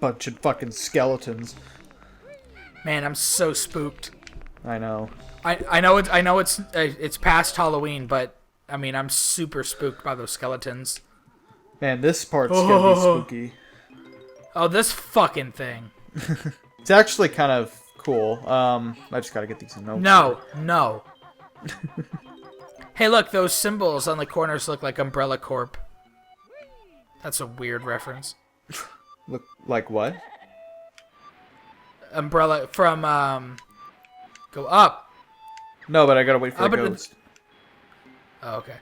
Bunch of fucking skeletons. Man, I'm so spooked. I know. I know it's past Halloween, but I mean I'm super spooked by those skeletons. Man, this part's gonna be spooky. Oh, this fucking thing. It's actually kind of cool. I just gotta get these notes. No. Hey, look, those symbols on the corners look like Umbrella Corp. That's a weird reference. Look like what? Umbrella from go up. No, but I gotta wait for the ghost. Oh, okay.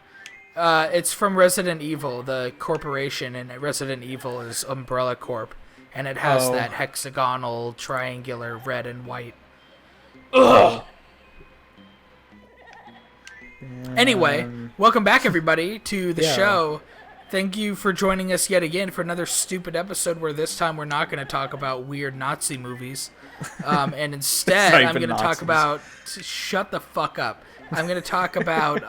It's from Resident Evil. The corporation in Resident Evil is Umbrella Corp, and it has that hexagonal, triangular, red and white. Ugh. Anyway, welcome back, everybody, to the show. Thank you for joining us yet again for another stupid episode where this time we're not going to talk about weird Nazi movies. And instead, I'm going to talk about... Shut the fuck up. I'm going to talk about...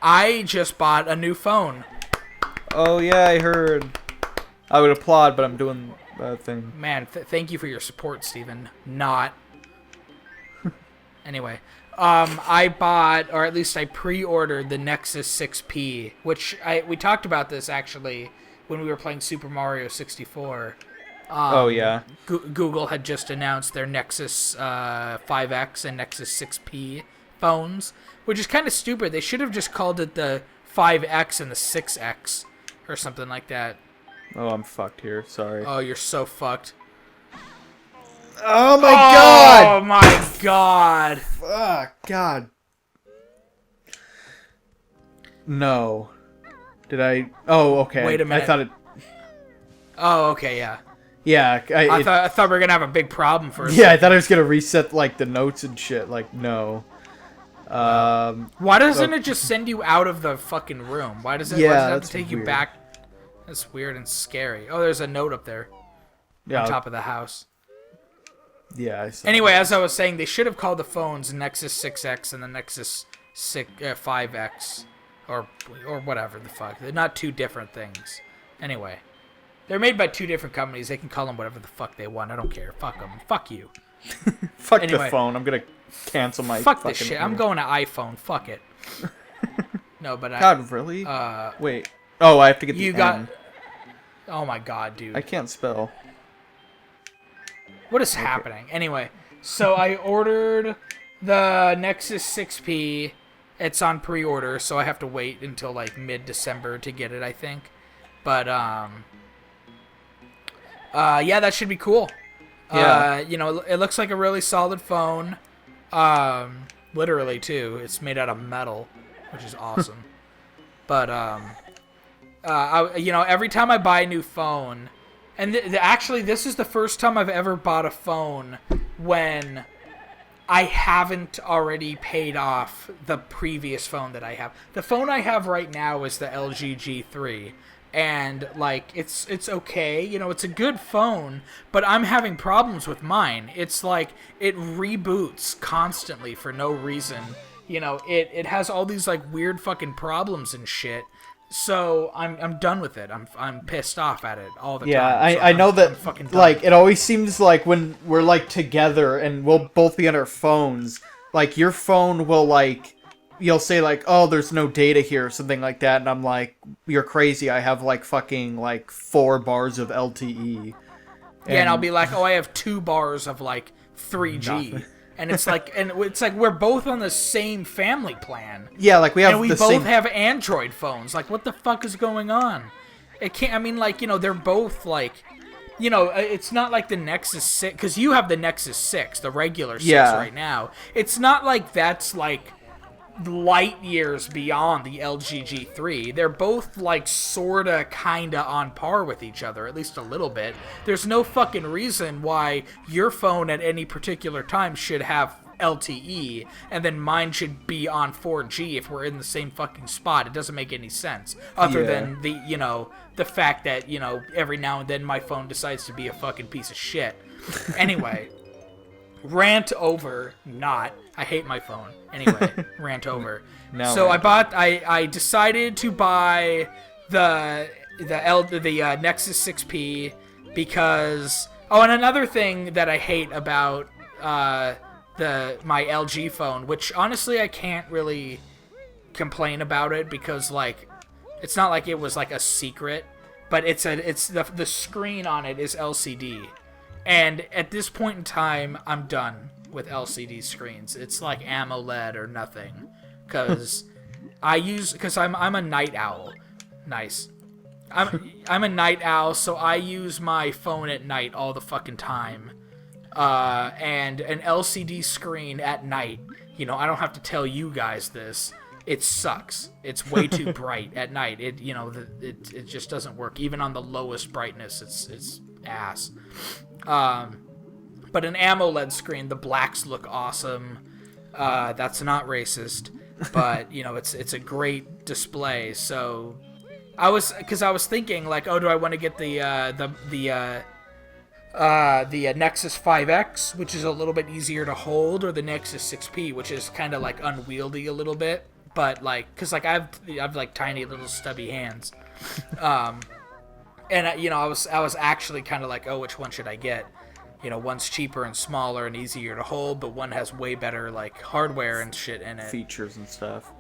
I just bought a new phone. Oh, yeah, I heard. I would applaud, but I'm doing that thing. Man, thank you for your support, Steven. Not. Anyway... I bought, or at least I pre-ordered the Nexus 6P, which we talked about this actually when we were playing Super Mario 64. Oh yeah. Google had just announced their Nexus 5X and Nexus 6P phones, which is kind of stupid. They should have just called it the 5X and the 6X or something like that. Oh, I'm fucked here. Sorry. Oh, you're so fucked. Oh my god! Oh my god! Fuck, god. No. Did I... Oh, okay. Wait a minute. I thought it... Oh, okay, yeah. Yeah, I thought we were gonna have a big problem for a second. I thought I was gonna reset, like, the notes and shit. Like, no. Why doesn't it just send you out of the fucking room? Why does it have to take you back? That's weird and scary. Oh, there's a note up there. Yeah. On top of the house. Yeah, I saw Anyway, as I was saying, they should have called the phones Nexus 6X and the Nexus 5X. Or whatever the fuck. They're not two different things. Anyway. They're made by two different companies. They can call them whatever the fuck they want. I don't care. Fuck them. Fuck you. Fuck the phone. I'm gonna cancel my fuck this shit. I'm going to iPhone. Fuck it. No, but God, really? Wait. Oh, I have to get the N. Oh my god, dude. I can't spell. What is happening? Anyway, so I ordered the Nexus 6P. It's on pre-order, so I have to wait until like mid-December to get it, I think. But yeah, that should be cool. Yeah. You know, it looks like a really solid phone. Literally too. It's made out of metal, which is awesome. But you know, every time I buy a new phone. And actually, this is the first time I've ever bought a phone when I haven't already paid off the previous phone that I have. The phone I have right now is the LG G3. And, like, it's okay. You know, it's a good phone, but I'm having problems with mine. It's like, it reboots constantly for no reason. You know, it has all these, like, weird fucking problems and shit. So I'm done with it. I'm pissed off at it all the time. Yeah, so I know that. Like, it always seems like when we're like together and we'll both be on our phones, like your phone will like, you'll say like, oh, there's no data here or something like that, and I'm like, you're crazy. I have like fucking like 4 bars of LTE. And I'll be like, oh, I have 2 bars of like 3G. Nothing. And it's like we're both on the same family plan. Yeah, like we have. And we both have Android phones. Like, what the fuck is going on? It can't. I mean, like, you know, they're both like, you know, it's not like the Nexus 6, because you have the Nexus 6, the regular 6 right now. It's not like that's like light years beyond the LG G3. They're both like sorta kinda on par with each other, at least a little bit. There's no fucking reason why your phone at any particular time should have LTE and then mine should be on 4G if we're in the same fucking spot. It doesn't make any sense other than the, you know, the fact that, you know, every now and then my phone decides to be a fucking piece of shit. Anyway, rant over. Not. I hate my phone. Anyway, rant over. So I decided to buy the Nexus 6P. because and another thing that I hate about my LG phone, which honestly I can't really complain about it because like it's not like it was like a secret, but it's the screen on it is LCD, and at this point in time I'm done with LCD screens. It's like AMOLED or nothing, because I'm a night owl. Nice. I'm a night owl, so I use my phone at night all the fucking time. And an LCD screen at night, I don't have to tell you guys this. It sucks. It's way too bright at night. It just doesn't work. Even on the lowest brightness, it's ass. But an AMOLED screen, the blacks look awesome. That's not racist, but it's a great display. So I was thinking like, do I want to get the Nexus 5X, which is a little bit easier to hold, or the Nexus 6P, which is kind of like unwieldy a little bit, but like, cause like I've like tiny little stubby hands, and I was actually kind of like, which one should I get? One's cheaper and smaller and easier to hold, but one has way better like hardware and shit in it, features and stuff.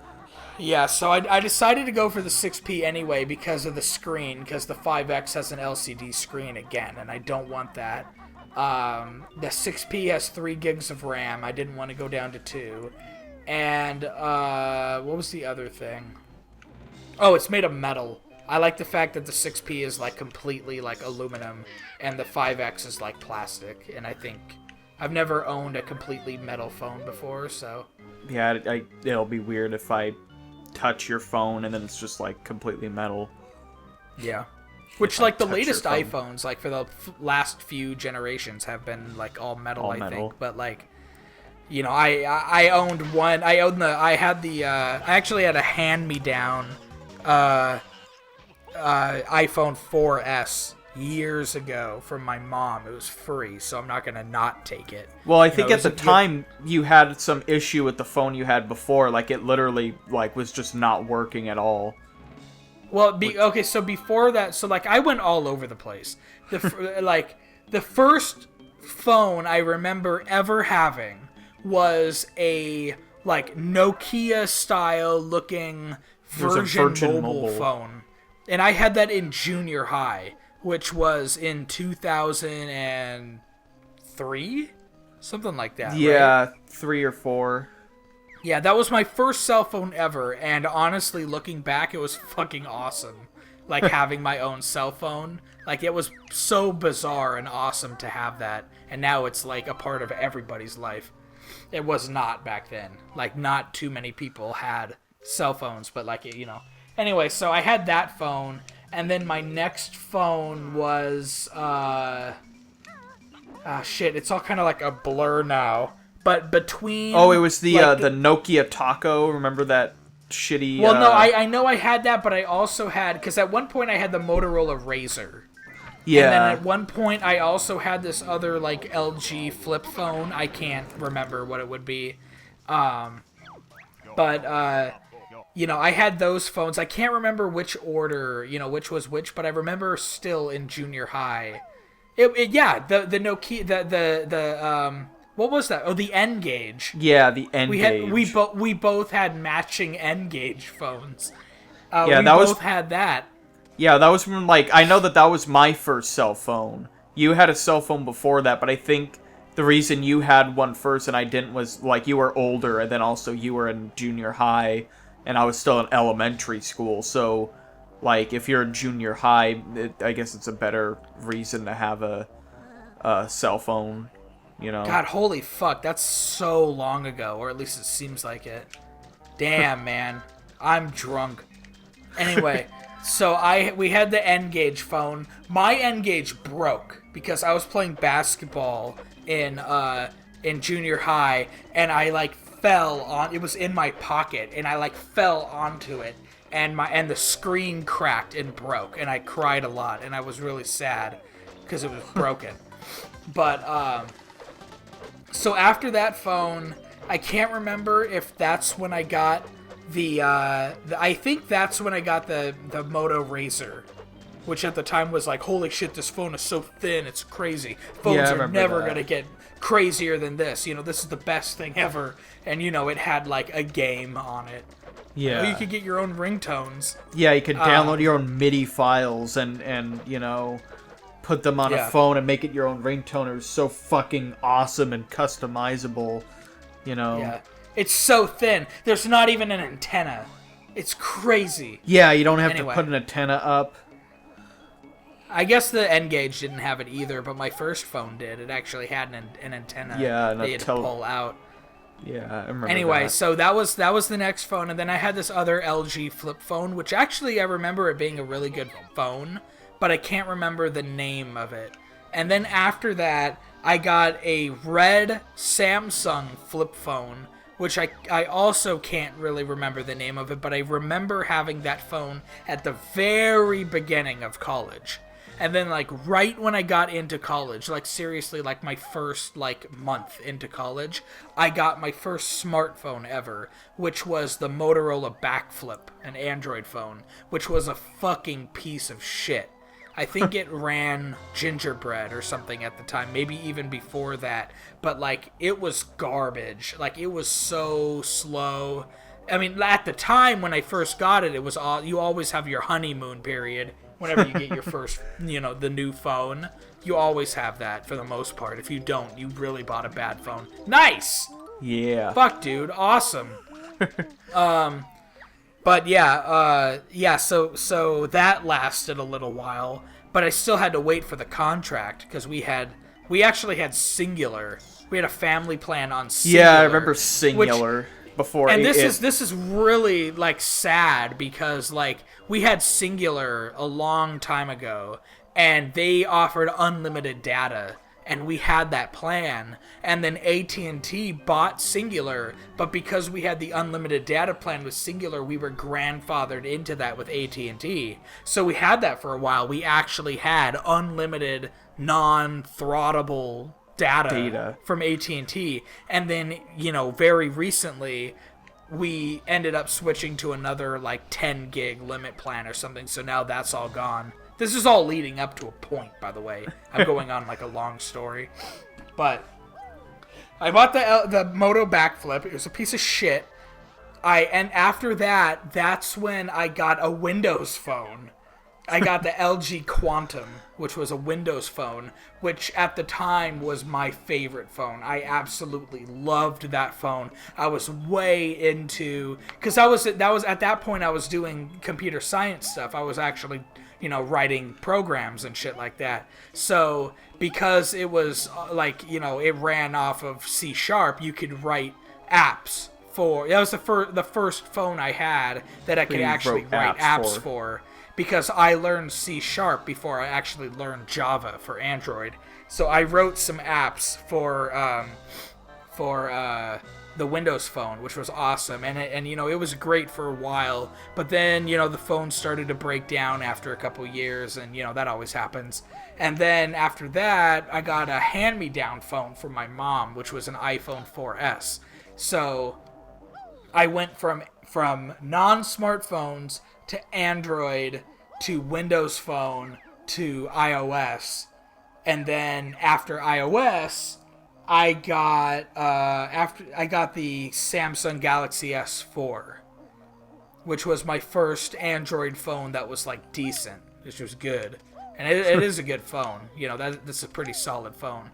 Yeah, so I decided to go for the 6P anyway because of the screen, because the 5X has an LCD screen again, and I don't want that. The 6P has 3 gigs of RAM. I didn't want to go down to 2. And what was the other thing? Oh, it's made of metal. I like the fact that the 6P is like completely like aluminum, and the 5X is like plastic. And I think I've never owned a completely metal phone before, so yeah, it'll be weird if I touch your phone and then it's just like completely metal. Yeah, which like the latest iPhones, like for the last few generations, have been like all metal. I think, but like, I owned one. I actually had a hand-me-down iPhone 4S years ago from my mom. It was free, so I'm not gonna not take it. Well, I think at the time you had some issue with the phone you had before, like it literally like was just not working at all. Well, okay, so before that, so like I went all over the place. The first phone I remember ever having was a like Nokia style looking Virgin mobile phone, and I had that in junior high, which was in 2003, something like that. Yeah, right? 3 or 4. Yeah, that was my first cell phone ever, and honestly, looking back, it was fucking awesome. Like, having my own cell phone. Like, it was so bizarre and awesome to have that, and now it's, like, a part of everybody's life. It was not back then. Like, not too many people had cell phones, but, like, Anyway, so I had that phone, and then my next phone was, shit, it's all kind of like a blur now. But between... Oh, it was the Nokia Taco. Remember that shitty... Well, no, I know I had that, but I also had... Because at one point I had the Motorola Razr. Yeah. And then at one point I also had this other, like, LG flip phone. I can't remember what it would be. I had those phones. I can't remember which order, which was which, but I remember still in junior high. The Nokia... What was that? Oh, the N-Gage. Yeah, the N-Gage. We both had matching N-Gage phones. We both had that. Yeah, that was from, like, I know that was my first cell phone. You had a cell phone before that, but I think the reason you had one first and I didn't was, like, you were older, and then also you were in junior high, and I was still in elementary school, so, like, if you're in junior high, I guess it's a better reason to have a cell phone. God, holy fuck, that's so long ago, or at least it seems like it. Damn, man. I'm drunk. Anyway, so we had the N-Gage phone. My N-Gage broke because I was playing basketball in junior high, and I like fell on it was in my pocket, and I like fell onto it, and the screen cracked and broke, and I cried a lot, and I was really sad because it was broken. But so after that phone, I can't remember if that's when I got I think that's when I got the Moto Razr. which at the time was like, holy shit, this phone is so thin, it's crazy. Phones are never going to get crazier than this. You know, this is the best thing ever. And, you know, it had like a game on it. Yeah. You could get your own ringtones. Yeah, you could download your own MIDI files and you know, put them on a phone and make it your own ringtone. It was so fucking awesome and customizable, you know. Yeah. It's so thin. There's not even an antenna. It's crazy. Yeah, you don't have to put an antenna up. I guess the N-Gage didn't have it either, but my first phone did. It actually had an antenna that you had to pull out. Yeah, I remember Anyway, that. so that was the next phone, and then I had this other LG flip phone, which actually I remember it being a really good phone, but I can't remember the name of it. And then after that, I got a red Samsung flip phone, which I also can't really remember the name of it, but I remember having that phone at the very beginning of college. And then, like, right when I got into college, like, seriously, like, my first, like, month into college, I got my first smartphone ever, which was the Motorola Backflip, an Android phone, which was a fucking piece of shit. I think it ran Gingerbread or something at the time, maybe even before that, but, like, it was garbage. Like, it was so slow. I mean, at the time when I first got it, it was all, you always have your honeymoon period. Whenever you get your first, you know, the new phone, you always have that for the most part. If you don't, you really bought a bad phone. Nice! Yeah. Fuck, dude. Awesome. But yeah, so that lasted a little while, but I still had to wait for the contract because we actually had Singular. We had a family plan on Singular. Yeah, I remember Singular. Before and this is really like sad because like we had Singular a long time ago and they offered unlimited data and we had that plan, and then AT&T bought Singular, but because we had the unlimited data plan with Singular, we were grandfathered into that with AT&T. So we had that for a while. We actually had unlimited non-throttable data from AT&T, and then, you know, very recently we ended up switching to another like 10 gig limit plan or something, so now that's all gone. This is all leading up to a point, by the way. I'm going on like a long story, but I bought the Moto Backflip. It was a piece of shit. And after that, that's when I got a Windows phone. I got the LG Quantum, which was a Windows phone, which at the time was my favorite phone. I absolutely loved that phone. I was way into, because at that point I was doing computer science stuff. I was actually, you know, writing programs and shit like that. So because it was like, you know, it ran off of C#, you could write apps for. That was the first phone I had that I could actually write apps for. Because I learned C# before I actually learned Java for Android. So I wrote some apps for the Windows Phone, which was awesome. And you know, it was great for a while. But then, you know, the phone started to break down after a couple years, and, you know, that always happens. And then after that, I got a hand-me-down phone from my mom, which was an iPhone 4S. So I went from non-smartphones to Android to Windows Phone to iOS, and then after iOS, I got the Samsung Galaxy S4, which was my first Android phone that was like decent, which was good, and it is a good phone. You know, that's a pretty solid phone,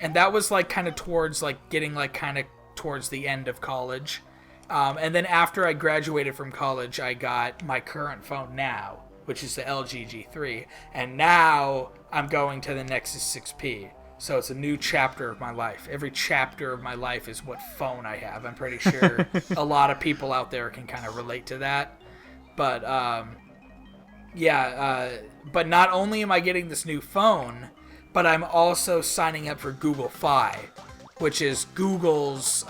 and that was like kind of towards like getting like kind of towards the end of college. And then after I graduated from college, I got my current phone now, which is the LG G3. And now I'm going to the Nexus 6P. So it's a new chapter of my life. Every chapter of my life is what phone I have. I'm pretty sure a lot of people out there can kind of relate to that. But, but not only am I getting this new phone, but I'm also signing up for Google Fi, which is Google's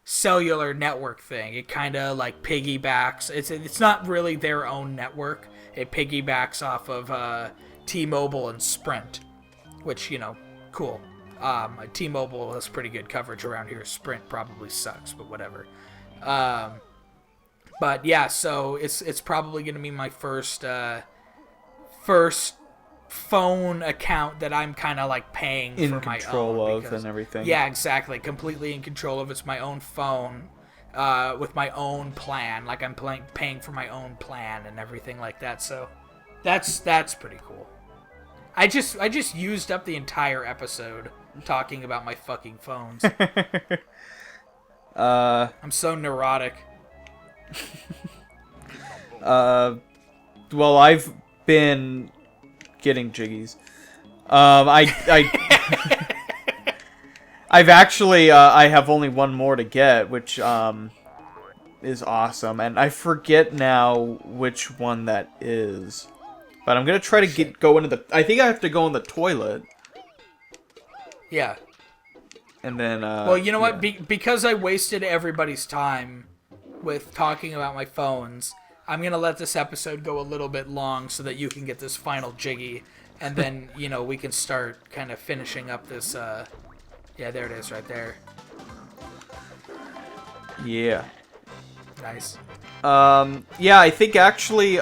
cellular network thing. It kind of like piggybacks. It's not really their own network. It piggybacks off of T-Mobile and Sprint, which, you know, cool. T-Mobile has pretty good coverage around here. Sprint probably sucks, but whatever. But yeah, so it's probably gonna be my first first phone account that I'm kind of like paying In for my own. control of because- and everything. Yeah, exactly. Completely in control of. It's my own phone with my own plan. Like I'm paying for my own plan and everything like that. So that's pretty cool. I just used up the entire episode talking about my fucking phones. I'm so neurotic. Well, I've been getting jiggies. I've actually, I have only one more to get, which, is awesome. And I forget now which one that is. But I'm gonna try to go into the... I think I have to go in the toilet. Yeah. And then, Well, you know what? Because I wasted everybody's time with talking about my phones, I'm going to let this episode go a little bit long so that you can get this final jiggy. And then, we can start kind of finishing up this... Yeah, there it is right there. Yeah. Nice. Yeah, I think actually,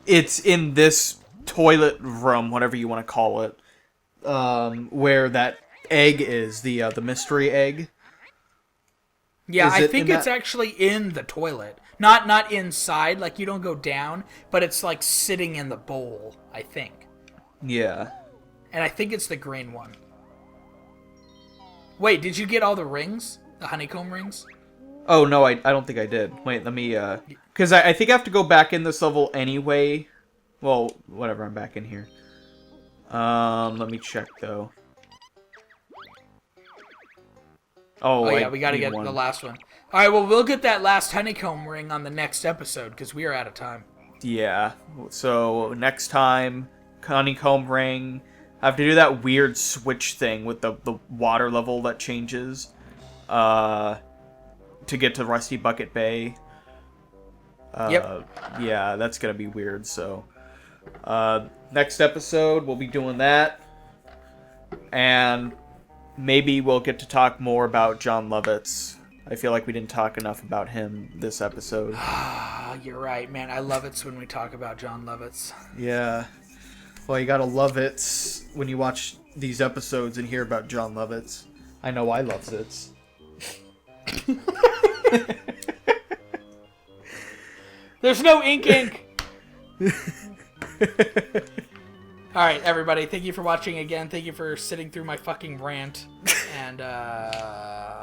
it's in this toilet room, whatever you want to call it, where that egg is, the mystery egg. Yeah, Is I it think in it's that- actually in the toilet. Not inside, like you don't go down, but it's like sitting in the bowl, I think. Yeah. And I think it's the green one. Wait, did you get all the rings? The honeycomb rings? Oh, no, I don't think I did. Wait, let me, because I think I have to go back in this level anyway. Well, whatever, I'm back in here. Let me check, though. Oh yeah, we gotta get the last one. Alright, well, we'll get that last honeycomb ring on the next episode, because we are out of time. Yeah, so next time, honeycomb ring. I have to do that weird switch thing with the water level that changes. To get to Rusty Bucket Bay. Yep. Yeah, that's gonna be weird, so... next episode, we'll be doing that. And maybe we'll get to talk more about John Lovitz. I feel like we didn't talk enough about him this episode. Ah, you're right, man. I love it when we talk about John Lovitz. Yeah. Well, you gotta love it when you watch these episodes and hear about John Lovitz. I know I love it. There's no ink. Alright, everybody. Thank you for watching again. Thank you for sitting through my fucking rant. And,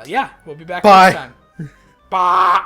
yeah, we'll be back Bye. next time. Bye.